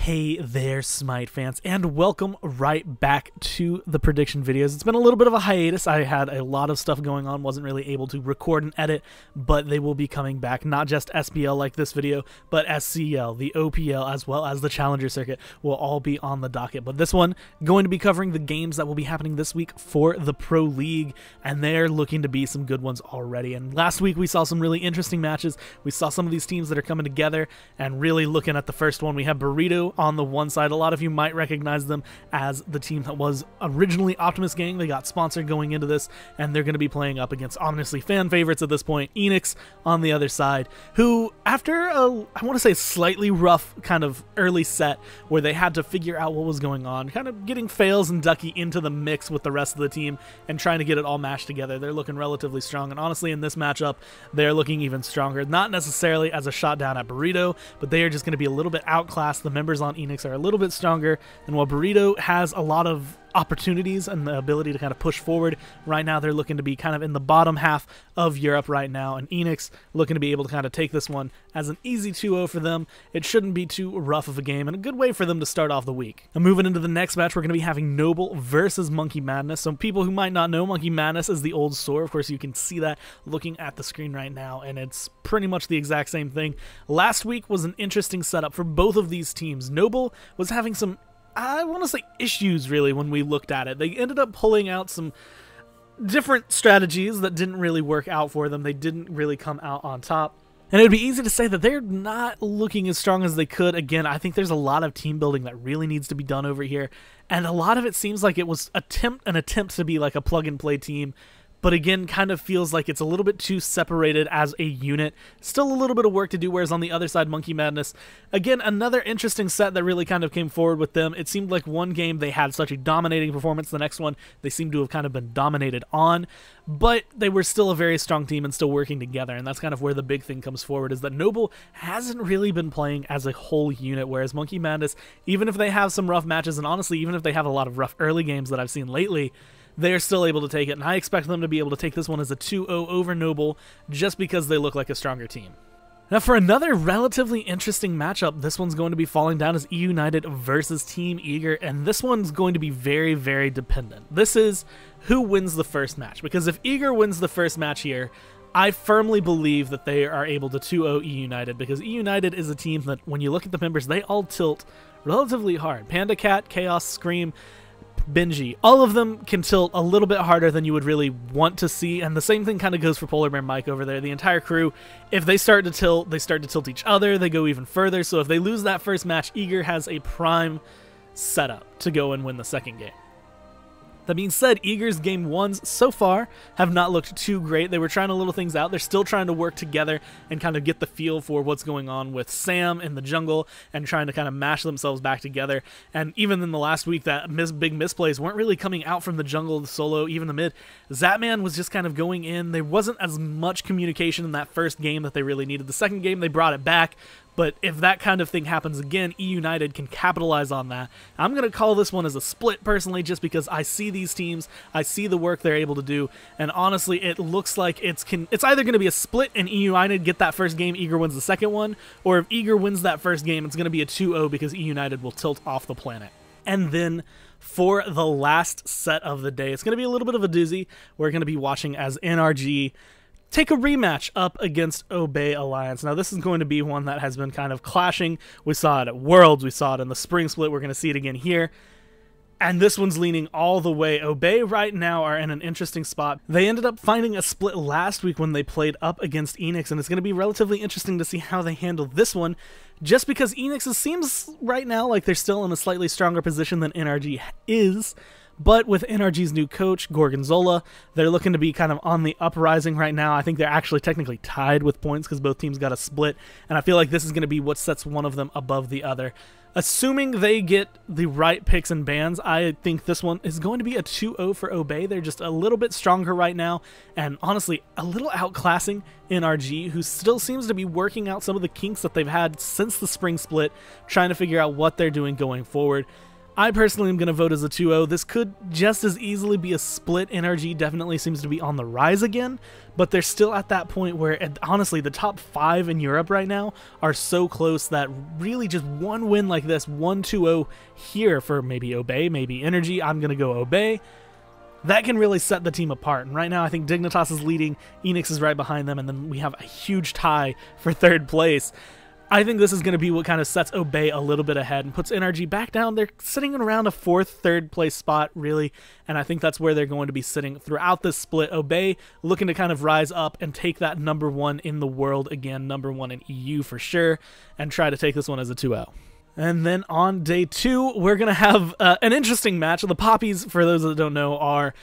Hey there, Smite fans, and welcome right back to the prediction videos. It's been a little bit of a hiatus. I had a lot of stuff going on, wasn't really able to record and edit, but they will be coming back. Not just SPL like this video, but SCL, the OPL, as well as the Challenger Circuit will all be on the docket. But this one, going to be covering the games that will be happening this week for the Pro League, and they're looking to be some good ones already. And last week we saw some really interesting matches. We saw some of these teams that are coming together, and really looking at the first one, we have Burrito on the one side. A lot of you might recognize them as the team that was originally Optimus Gang. They got sponsored going into this, and they're going to be playing up against honestly fan favorites at this point, Enix on the other side, who after I want to say slightly rough kind of early set where they had to figure out what was going on, kind of getting Fails and Ducky into the mix with the rest of the team and trying to get it all mashed together. They're looking relatively strong, and honestly in this matchup they're looking even stronger, not necessarily as a shot down at Burrito, but they are just going to be a little bit outclassed. The members on Enix are a little bit stronger, and while Burrito has a lot of opportunities and the ability to kind of push forward, right now they're looking to be kind of in the bottom half of Europe right now, and Enix looking to be able to kind of take this one as an easy 2-0 for them. It shouldn't be too rough of a game, and a good way for them to start off the week. And moving into the next match, we're going to be having Noble versus Monkey Madness. So people who might not know, Monkey Madness is the old store. Of course, you can see that looking at the screen right now, and it's pretty much the exact same thing. Last week was an interesting setup for both of these teams. Noble was having some, I want to say, issues really when we looked at it. They ended up pulling out some different strategies that didn't really work out for them. They didn't really come out on top. And it would be easy to say that they're not looking as strong as they could. Again, I think there's a lot of team building that really needs to be done over here. And a lot of it seems like it was an attempt to be like a plug-and-play team, but again, kind of feels like it's a little bit too separated as a unit. Still a little bit of work to do, whereas on the other side, Monkey Madness, again, another interesting set that really kind of came forward with them. It seemed like one game they had such a dominating performance, the next one they seemed to have kind of been dominated on, but they were still a very strong team and still working together, and that's kind of where the big thing comes forward, is that Noble hasn't really been playing as a whole unit, whereas Monkey Madness, even if they have some rough matches, and honestly, even if they have a lot of rough early games that I've seen lately, they're still able to take it, and I expect them to be able to take this one as a 2-0 over Noble just because they look like a stronger team. Now for another relatively interesting matchup, this one's going to be falling down as E United versus Team Eager, and this one's going to be very, very dependent. This is who wins the first match, because if Eager wins the first match here, I firmly believe that they are able to 2-0 E United, because E United is a team that when you look at the members, they all tilt relatively hard. Panda Cat, Chaos, Scream, Benji, all of them can tilt a little bit harder than you would really want to see, and the same thing kind of goes for Polar Bear Mike over there. The entire crew, if they start to tilt, they start to tilt each other, they go even further, so if they lose that first match, Eager has a prime setup to go and win the second game. That being said, Eager's game ones so far have not looked too great. They were trying little things out. They're still trying to work together and kind of get the feel for what's going on with Sam in the jungle and trying to kind of mash themselves back together. And even in the last week, that big misplays weren't really coming out from the jungle, the solo, even the mid. Zatman was just kind of going in. There wasn't as much communication in that first game that they really needed. The second game, they brought it back. But if that kind of thing happens again, E United can capitalize on that. I'm going to call this one as a split, personally, just because I see these teams, I see the work they're able to do, and honestly, it looks like it's either going to be a split and E United get that first game, Eager wins the second one, or if Eager wins that first game, it's going to be a 2-0 because E United will tilt off the planet. And then for the last set of the day, it's going to be a little bit of a doozy. We're going to be watching as NRG take a rematch up against Obey Alliance. Now, this is going to be one that has been kind of clashing. We saw it at Worlds. We saw it in the Spring Split. We're going to see it again here. And this one's leaning all the way. Obey right now are in an interesting spot. They ended up finding a split last week when they played up against Enix, and it's going to be relatively interesting to see how they handle this one, just because Enix seems right now like they're still in a slightly stronger position than NRG is. But with NRG's new coach, Gorgonzola, they're looking to be kind of on the uprising right now. I think they're actually technically tied with points because both teams got a split, and I feel like this is going to be what sets one of them above the other. Assuming they get the right picks and bans, I think this one is going to be a 2-0 for Obey. They're just a little bit stronger right now, and honestly, a little outclassing NRG, who still seems to be working out some of the kinks that they've had since the Spring Split, trying to figure out what they're doing going forward. I personally am going to vote as a 2-0. This could just as easily be a split. NRG definitely seems to be on the rise again, but they're still at that point where, honestly, the top 5 in Europe right now are so close that really just one win like this, 1-2-0 here for maybe Obey, maybe NRG. I'm going to go Obey. That can really set the team apart. And right now, I think Dignitas is leading, Enix is right behind them, and then we have a huge tie for 3rd place. I think this is going to be what kind of sets Obey a little bit ahead and puts NRG back down. They're sitting in around a 4th, 3rd place spot, really, and I think that's where they're going to be sitting throughout this split. Obey looking to kind of rise up and take that #1 in the world again, #1 in EU for sure, and try to take this one as a 2-0. And then on day 2, we're going to have an interesting match. The Poppies, for those that don't know, are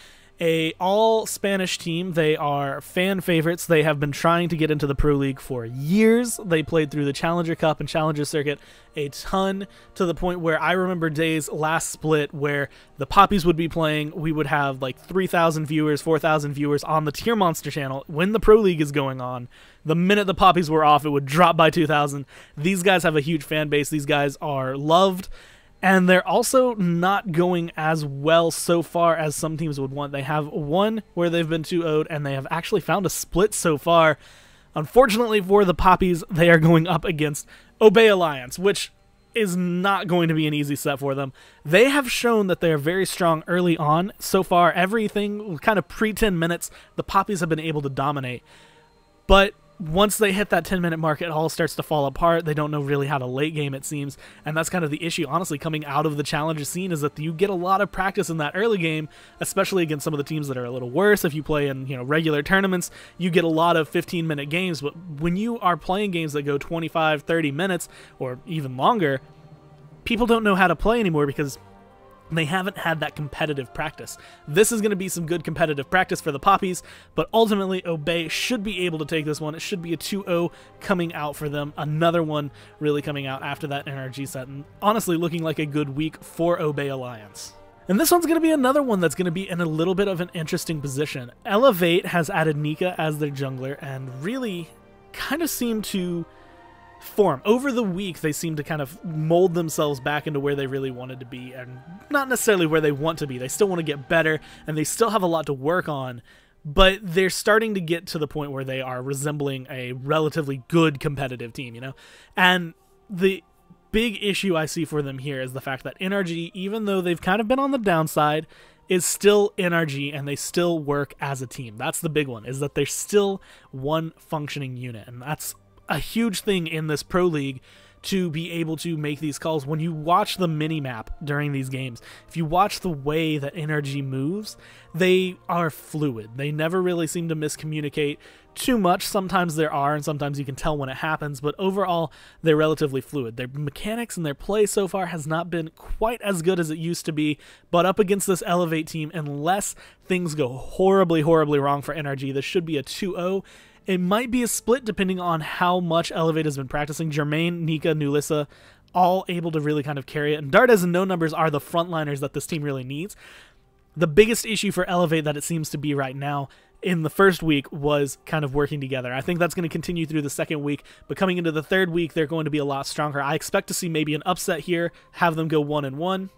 a all-Spanish team. They are fan favorites. They have been trying to get into the Pro League for years. They played through the Challenger Cup and Challenger Circuit a ton, to the point where I remember days last split where the Poppies would be playing. We would have like 3,000 viewers, 4,000 viewers on the Tier Monster channel when the Pro League is going on. The minute the Poppies were off, it would drop by 2,000. These guys have a huge fan base. These guys are loved. And they're also not going as well so far as some teams would want. They have one where they've been 2-0'd, and they have actually found a split so far. Unfortunately for the Poppies, they are going up against Obey Alliance, which is not going to be an easy set for them. They have shown that they are very strong early on. So far, everything kind of pre-10 minutes, the Poppies have been able to dominate. But once they hit that 10-minute mark, it all starts to fall apart. They don't know really how to late game, it seems, and that's kind of the issue, honestly, coming out of the Challenger scene, is that you get a lot of practice in that early game, especially against some of the teams that are a little worse. If you play in, regular tournaments, you get a lot of 15-minute games, but when you are playing games that go 25, 30 minutes, or even longer, people don't know how to play anymore because they haven't had that competitive practice. This is going to be some good competitive practice for the Poppies, but ultimately Obey should be able to take this one. It should be a 2-0 coming out for them. Another one really coming out after that NRG set, and honestly looking like a good week for Obey Alliance. And this one's going to be another one that's going to be in a little bit of an interesting position. Elevate has added Nika as their jungler and really kind of seemed to form. Over the week, they seem to kind of mold themselves back into where they really wanted to be, and not necessarily where they want to be. They still want to get better, and they still have a lot to work on, but they're starting to get to the point where they are resembling a relatively good competitive team, And the big issue I see for them here is the fact that NRG, even though they've kind of been on the downside, is still NRG, and they still work as a team. That's the big one, is that they're still one functioning unit, and that's a huge thing in this Pro League, to be able to make these calls. When you watch the mini-map during these games, if you watch the way that NRG moves, they are fluid. They never really seem to miscommunicate too much. Sometimes there are, and sometimes you can tell when it happens, but overall, they're relatively fluid. Their mechanics and their play so far has not been quite as good as it used to be, but up against this Elevate team, unless things go horribly, horribly wrong for NRG, this should be a 2-0. It might be a split depending on how much Elevate has been practicing. Jermaine, Nika, Nulissa, all able to really kind of carry it. And Dardes and No Numbers are the frontliners that this team really needs. The biggest issue for Elevate that it seems to be right now in the first week was kind of working together. I think that's going to continue through the second week, but coming into the third week, they're going to be a lot stronger. I expect to see maybe an upset here, have them go 1-1.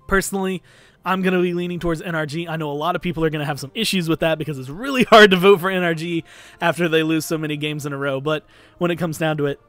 Personally, I'm going to be leaning towards NRG. I know a lot of people are going to have some issues with that because it's really hard to vote for NRG after they lose so many games in a row, but when it comes down to it,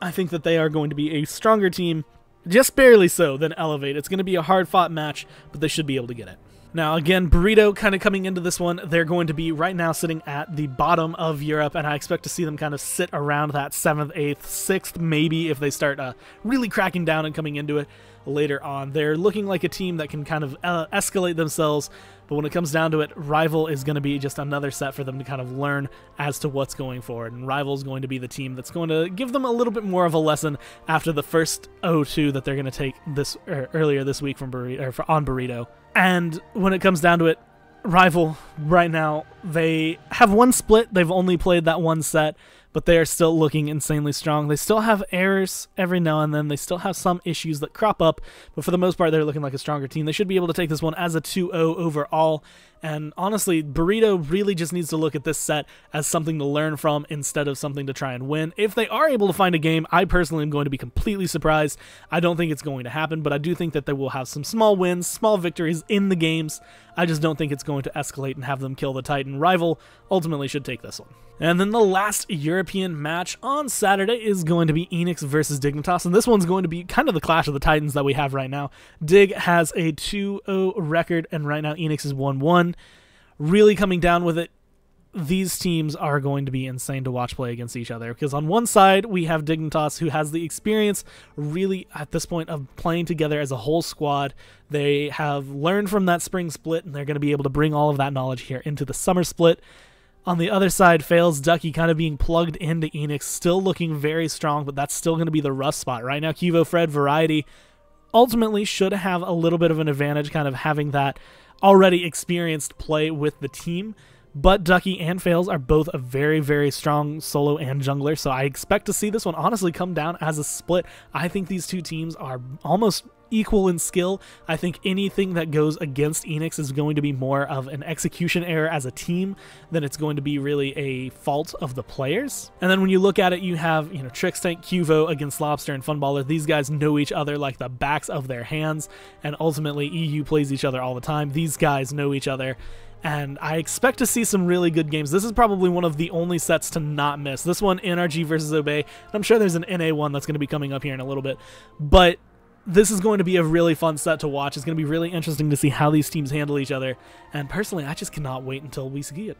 I think that they are going to be a stronger team, just barely so, than Elevate. It's going to be a hard-fought match, but they should be able to get it. Now, again, Burrito kind of coming into this one, they're going to be right now sitting at the bottom of Europe, and I expect to see them kind of sit around that 7th, 8th, 6th, maybe, if they start really cracking down and coming into it later on. They're looking like a team that can kind of escalate themselves, but when it comes down to it, Rival is going to be just another set for them to kind of learn as to what's going forward, and Rival is going to be the team that's going to give them a little bit more of a lesson after the first 0-2 that they're going to take this earlier this week from Burrito, on Burrito. And when it comes down to it, Rival right now, they have one split. They've only played that one set, but they are still looking insanely strong. They still have errors every now and then. They still have some issues that crop up, but for the most part, they're looking like a stronger team. They should be able to take this one as a 2-0 overall. And honestly, Burrito really just needs to look at this set as something to learn from instead of something to try and win. If they are able to find a game, I personally am going to be completely surprised. I don't think it's going to happen, but I do think that they will have some small wins, small victories in the games. I just don't think it's going to escalate and have them kill the Titan. Rival ultimately should take this one. And then the last European match on Saturday is going to be Enix versus Dignitas, and this one's going to be kind of the clash of the Titans that we have right now. Dig has a 2-0 record, and right now Enix is 1-1. Really coming down with it. These teams are going to be insane to watch play against each other, because on one side we have Dignitas, who has the experience really at this point of playing together as a whole squad. They have learned from that spring split, and they're going to be able to bring all of that knowledge here into the summer split. On the other side, Fails Ducky kind of being plugged into Enix, still looking very strong, but that's still going to be the rough spot. Right now, Kivo Fred Variety ultimately should have a little bit of an advantage, kind of having that already experienced play with the team. But Ducky and Fails are both a very, very strong solo and jungler, so I expect to see this one honestly come down as a split. I think these two teams are almost equal in skill. I think anything that goes against Enix is going to be more of an execution error as a team than it's going to be really a fault of the players. And then when you look at it, you have, Trickstank, Cuvo against Lobster and Funballer. These guys know each other like the backs of their hands, and ultimately EU plays each other all the time. These guys know each other, and I expect to see some really good games. This is probably one of the only sets to not miss. This one, NRG versus Obey, and I'm sure there's an NA one that's going to be coming up here in a little bit, but this is going to be a really fun set to watch. It's going to be really interesting to see how these teams handle each other, and personally, I just cannot wait until we see it.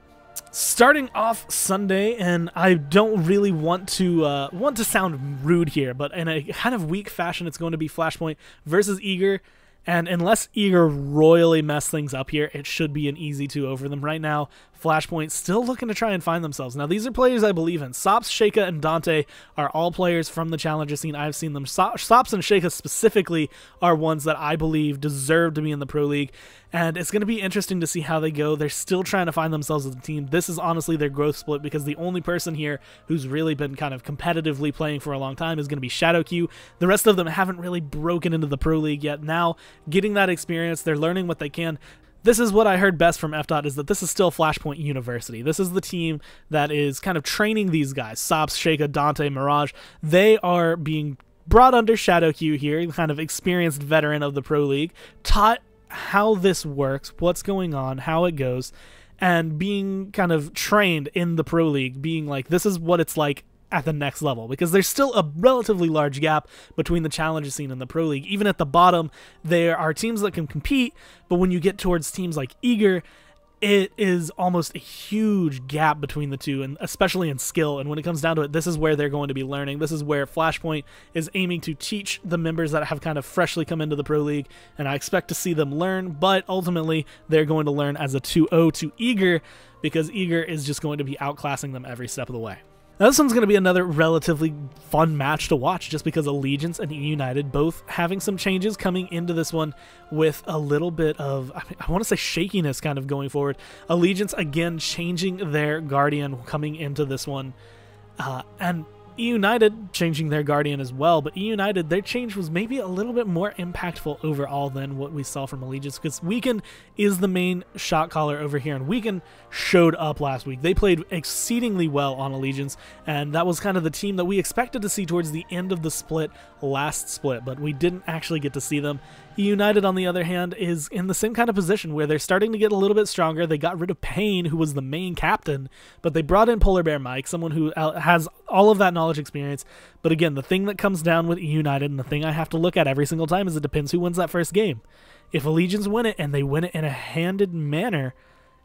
Starting off Sunday, and I don't really want to sound rude here, but in a kind of weak fashion, it's going to be Flashpoint versus Eager. And unless Eager royally mess things up here, it should be an easy 2-0 for them. Right now, Flashpoint still looking to try and find themselves. Now, these are players I believe in. Sops, Sheikah, and Dante are all players from the Challenger scene. I've seen them. Sops and Sheikah specifically are ones that I believe deserve to be in the Pro League. And it's going to be interesting to see how they go. They're still trying to find themselves as a team. This is honestly their growth split, because the only person here who's really been kind of competitively playing for a long time is going to be ShadowQ. The rest of them haven't really broken into the Pro League yet. Now, getting that experience, they're learning what they can. This is what I heard best from FDOT, is that this is still Flashpoint University. This is the team that is kind of training these guys. Sops, Sheikah, Dante, Mirage. They are being brought under ShadowQ here, kind of experienced veteran of the Pro League, taught how this works, what's going on, how it goes, and being kind of trained in the Pro League, being like, this is what it's like at the next level, because there's still a relatively large gap between the Challenger scene and the Pro League. Even at the bottom, there are teams that can compete, but when you get towards teams like Eager, it is almost a huge gap between the two, and especially in skill. And when it comes down to it, this is where they're going to be learning. This is where Flashpoint is aiming to teach the members that have kind of freshly come into the Pro League, and I expect to see them learn, but ultimately they're going to learn as a 2-0 to Eager, because Eager is just going to be outclassing them every step of the way. Now, this one's going to be another relatively fun match to watch, just because Allegiance and United both having some changes coming into this one with a little bit of, I want to say, shakiness kind of going forward. Allegiance, again, changing their Guardian coming into this one, and United changing their Guardian as well, but United, their change was maybe a little bit more impactful overall than what we saw from Allegiance, because Weekend is the main shot caller over here, and Weekend showed up last week. They played exceedingly well on Allegiance, and that was kind of the team that we expected to see towards the end of the split, last split, but we didn't actually get to see them. United, on the other hand, is in the same kind of position where they're starting to get a little bit stronger. They got rid of Payne, who was the main captain, but they brought in Polar Bear Mike, someone who has all of that knowledge experience. But again, the thing that comes down with United, and the thing I have to look at every single time, is it depends who wins that first game. If Allegiance win it, and they win it in a handed manner,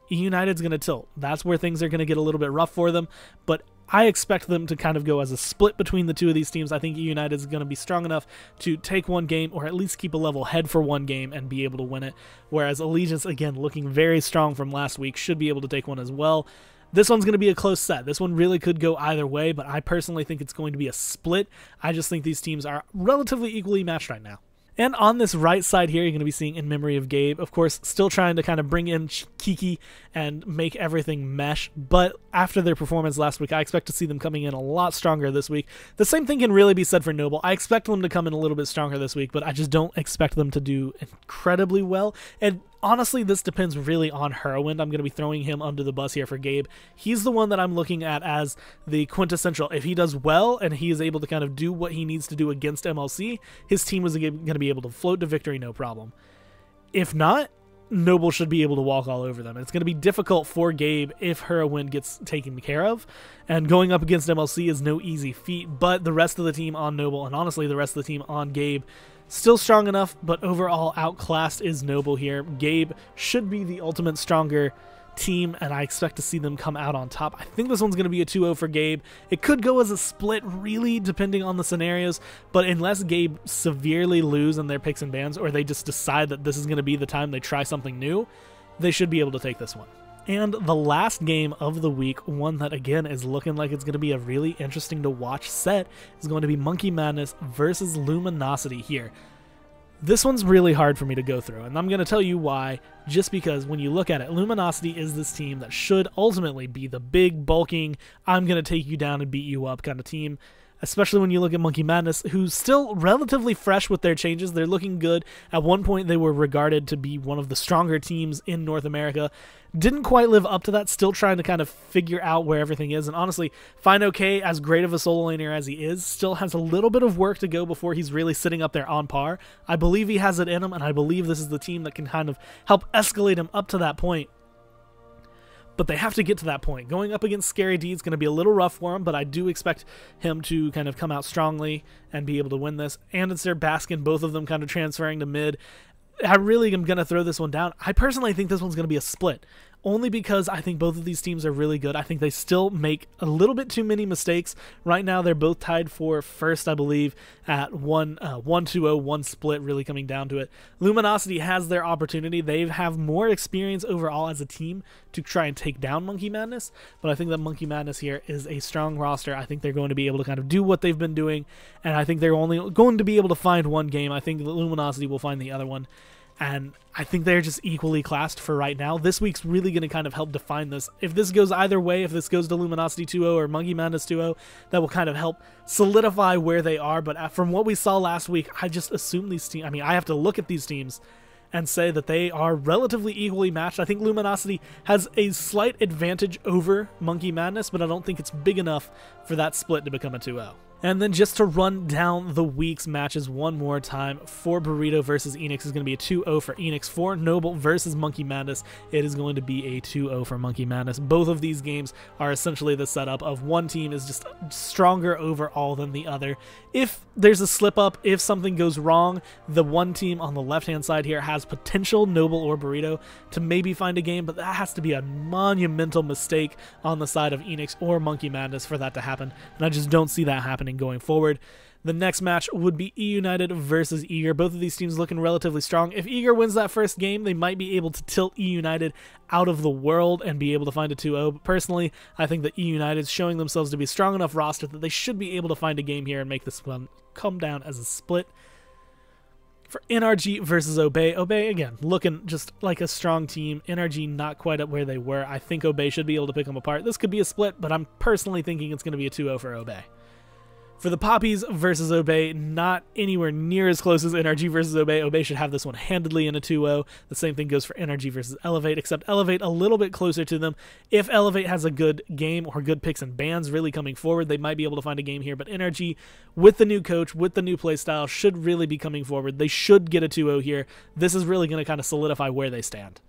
United's going to tilt. That's where things are going to get a little bit rough for them, but I expect them to kind of go as a split between the two of these teams. I think United is going to be strong enough to take one game, or at least keep a level head for one game and be able to win it, whereas Allegiance, again, looking very strong from last week, should be able to take one as well. This one's going to be a close set. This one really could go either way, but I personally think it's going to be a split. I just think these teams are relatively equally matched right now. And on this right side here, you're going to be seeing In Memory of Gabe. Of course, still trying to kind of bring in Kiki and make everything mesh. But after their performance last week, I expect to see them coming in a lot stronger this week. The same thing can really be said for Noble. I expect them to come in a little bit stronger this week, but I just don't expect them to do incredibly well. And honestly, this depends really on Heroin. I'm going to be throwing him under the bus here for Gabe. He's the one that I'm looking at as the quintessential. If he does well and he is able to kind of do what he needs to do against MLC, his team is going to be able to float to victory no problem. If not, Noble should be able to walk all over them. It's going to be difficult for Gabe if Heroin gets taken care of, and going up against MLC is no easy feat, but the rest of the team on Noble, and honestly the rest of the team on Gabe, still strong enough, but overall outclassed is Noble here. Gabe should be the ultimate stronger team, and I expect to see them come out on top. I think this one's going to be a 2-0 for Gabe. It could go as a split, really, depending on the scenarios, but unless Gabe severely lose in their picks and bans, or they just decide that this is going to be the time they try something new, they should be able to take this one. And the last game of the week, one that again is looking like it's going to be a really interesting to watch set, is going to be Monkey Madness versus Luminosity here. This one's really hard for me to go through, and I'm going to tell you why, just because when you look at it, Luminosity is this team that should ultimately be the big, bulking, I'm going to take you down and beat you up kind of team, especially when you look at Monkey Madness, who's still relatively fresh with their changes. They're looking good. At one point, they were regarded to be one of the stronger teams in North America. Didn't quite live up to that, still trying to kind of figure out where everything is. And honestly, FineOK, as great of a solo laner as he is, still has a little bit of work to go before he's really sitting up there on par. I believe he has it in him, and I believe this is the team that can kind of help escalate him up to that point. But they have to get to that point. Going up against Scary D is going to be a little rough for him, but I do expect him to kind of come out strongly and be able to win this. And it's their Baskin, both of them kind of transferring to mid. I really am going to throw this one down. I personally think this one's going to be a split, only because I think both of these teams are really good. I think they still make a little bit too many mistakes. Right now, they're both tied for first, I believe, at 1-2-0, one split, really coming down to it. Luminosity has their opportunity. They have more experience overall as a team to try and take down Monkey Madness, but I think that Monkey Madness here is a strong roster. I think they're going to be able to kind of do what they've been doing, and I think they're only going to be able to find one game. I think the Luminosity will find the other one. And I think they're just equally classed for right now. This week's really going to kind of help define this. If this goes either way, if this goes to Luminosity 2-0 or Monkey Madness 2-0, that will kind of help solidify where they are. But from what we saw last week, I just assume these teams, I have to look at these teams and say that they are relatively equally matched. I think Luminosity has a slight advantage over Monkey Madness, but I don't think it's big enough for that split to become a 2-0. And then just to run down the week's matches one more time, for Burrito versus Enix is going to be a 2-0 for Enix. For Noble versus Monkey Madness, it is going to be a 2-0 for Monkey Madness. Both of these games are essentially the setup of one team is just stronger overall than the other. If there's a slip up, if something goes wrong, the one team on the left-hand side here has potential, Noble or Burrito, to maybe find a game, but that has to be a monumental mistake on the side of Enix or Monkey Madness for that to happen, and I just don't see that happening going forward. The next match would be E United versus Eager. Both of these teams looking relatively strong. If Eager wins that first game, they might be able to tilt E United out of the world and be able to find a 2-0. But personally, I think that E United is showing themselves to be a strong enough roster that they should be able to find a game here and make this one come down as a split. For NRG versus Obey, Obey, again, looking just like a strong team. NRG not quite up where they were. I think Obey should be able to pick them apart. This could be a split, but I'm personally thinking it's going to be a 2-0 for Obey. For the Poppies versus Obey, not anywhere near as close as NRG versus Obey. Obey should have this one handedly in a 2-0. The same thing goes for NRG versus Elevate, except Elevate a little bit closer to them. If Elevate has a good game or good picks and bans really coming forward, they might be able to find a game here. But NRG, with the new coach, with the new playstyle, should really be coming forward. They should get a 2-0 here. This is really going to kind of solidify where they stand.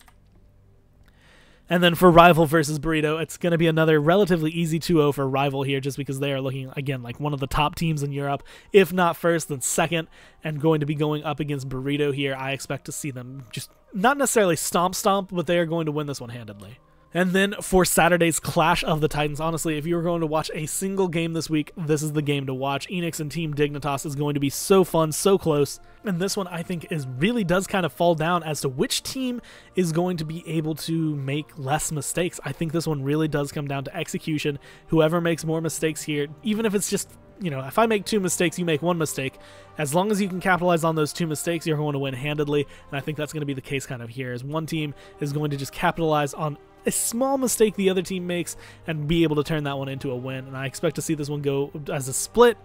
And then for Rival versus Burrito, it's going to be another relatively easy 2-0 for Rival here, just because they are looking, again, like one of the top teams in Europe. If not first, then second, and going to be going up against Burrito here. I expect to see them just not necessarily stomp, but they are going to win this one handedly. And then for Saturday's Clash of the Titans, honestly, if you were going to watch a single game this week, this is the game to watch. Enix and Team Dignitas is going to be so fun, so close. And this one, I think, really does kind of fall down as to which team is going to be able to make less mistakes. I think this one really does come down to execution. Whoever makes more mistakes here, even if it's just you know, if I make 2 mistakes, you make 1 mistake. As long as you can capitalize on those 2 mistakes, you're going to win handedly, and I think that's going to be the case kind of here, as one team is going to just capitalize on a small mistake the other team makes and be able to turn that one into a win, and I expect to see this one go as a split.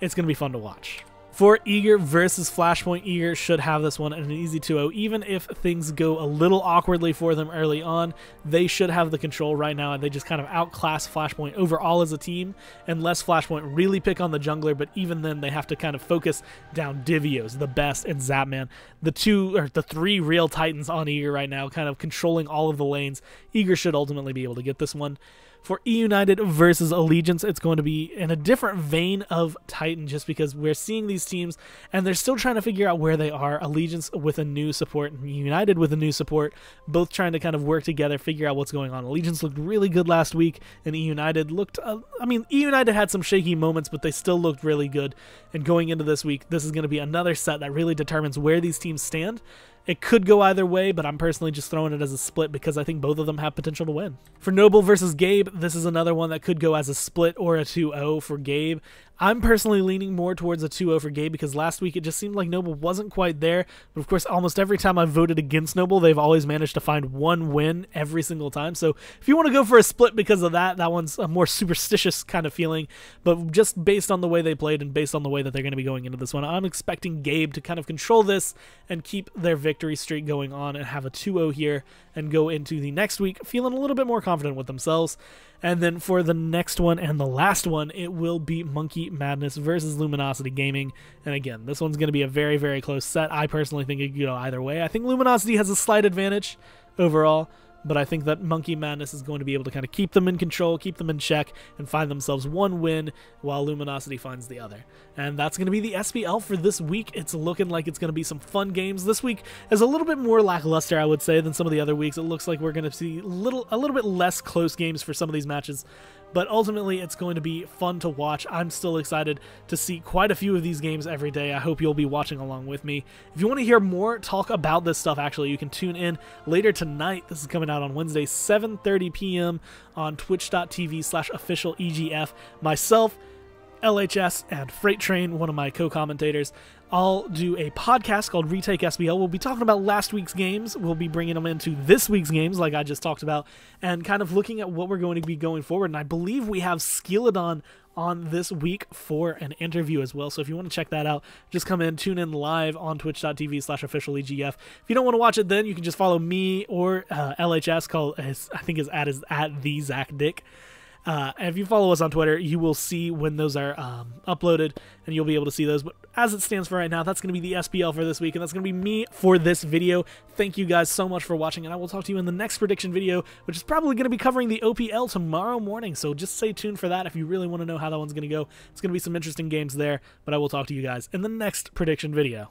It's going to be fun to watch. For Eager versus Flashpoint, Eager should have this one at an easy 2-0. Even if things go a little awkwardly for them early on, they should have the control right now, and they just kind of outclass Flashpoint overall as a team, unless Flashpoint really pick on the jungler, but even then they have to kind of focus down Divios, the best, and Zapman, the 3 real titans on Eager right now, kind of controlling all of the lanes. Eager should ultimately be able to get this one. For E United versus Allegiance, it's going to be in a different vein of Titan, just because we're seeing these teams and they're still trying to figure out where they are. Allegiance with a new support and United with a new support, both trying to kind of work together, figure out what's going on. Allegiance looked really good last week, and E United looked, E United had some shaky moments, but they still looked really good. And going into this week, this is going to be another set that really determines where these teams stand. It could go either way, but I'm personally just throwing it as a split because I think both of them have potential to win. For Noble versus Gabe, this is another one that could go as a split or a 2-0 for Gabe. I'm personally leaning more towards a 2-0 for Gabe because last week it just seemed like Noble wasn't quite there. But of course, almost every time I've voted against Noble, they've always managed to find 1 win every single time. So if you want to go for a split because of that, that one's a more superstitious kind of feeling. But just based on the way they played and based on the way that they're going to be going into this one, I'm expecting Gabe to kind of control this and keep their victory streak going on and have a 2-0 here and go into the next week feeling a little bit more confident with themselves. And then for the next one and the last one, it will be Monkey Madness versus Luminosity Gaming. And again, this one's going to be a very, very close set. I personally think it could go either way. I think Luminosity has a slight advantage overall, but I think that Monkey Madness is going to be able to kind of keep them in control, keep them in check, and find themselves 1 win while Luminosity finds the other. And that's going to be the SPL for this week. It's looking like it's going to be some fun games. This week is a little bit more lackluster, I would say, than some of the other weeks. It looks like we're going to see a little bit less close games for some of these matches. But ultimately, it's going to be fun to watch. I'm still excited to see quite a few of these games every day. I hope you'll be watching along with me. If you want to hear more talk about this stuff, actually, you can tune in later tonight. This is coming out on Wednesday, 7:30 p.m. on twitch.tv/officialegf. Myself, LHS, and Freight Train, one of my co-commentators, I'll do a podcast called Retake SPL. We'll be talking about last week's games. We'll be bringing them into this week's games, like I just talked about, and kind of looking at what we're going to be going forward. And I believe we have Skilladon on this week for an interview as well. So if you want to check that out, just come in, tune in live on twitch.tv/officialegf. If you don't want to watch it then, you can just follow me or LHS, I think his ad is at the Zach Dick. And if you follow us on Twitter, you will see when those are uploaded, and you'll be able to see those. But as it stands for right now, that's going to be the SPL for this week, and that's going to be me for this video. Thank you guys so much for watching, and I will talk to you in the next prediction video, which is probably going to be covering the OPL tomorrow morning. So just stay tuned for that if you really want to know how that one's going to go. It's going to be some interesting games there, but I will talk to you guys in the next prediction video.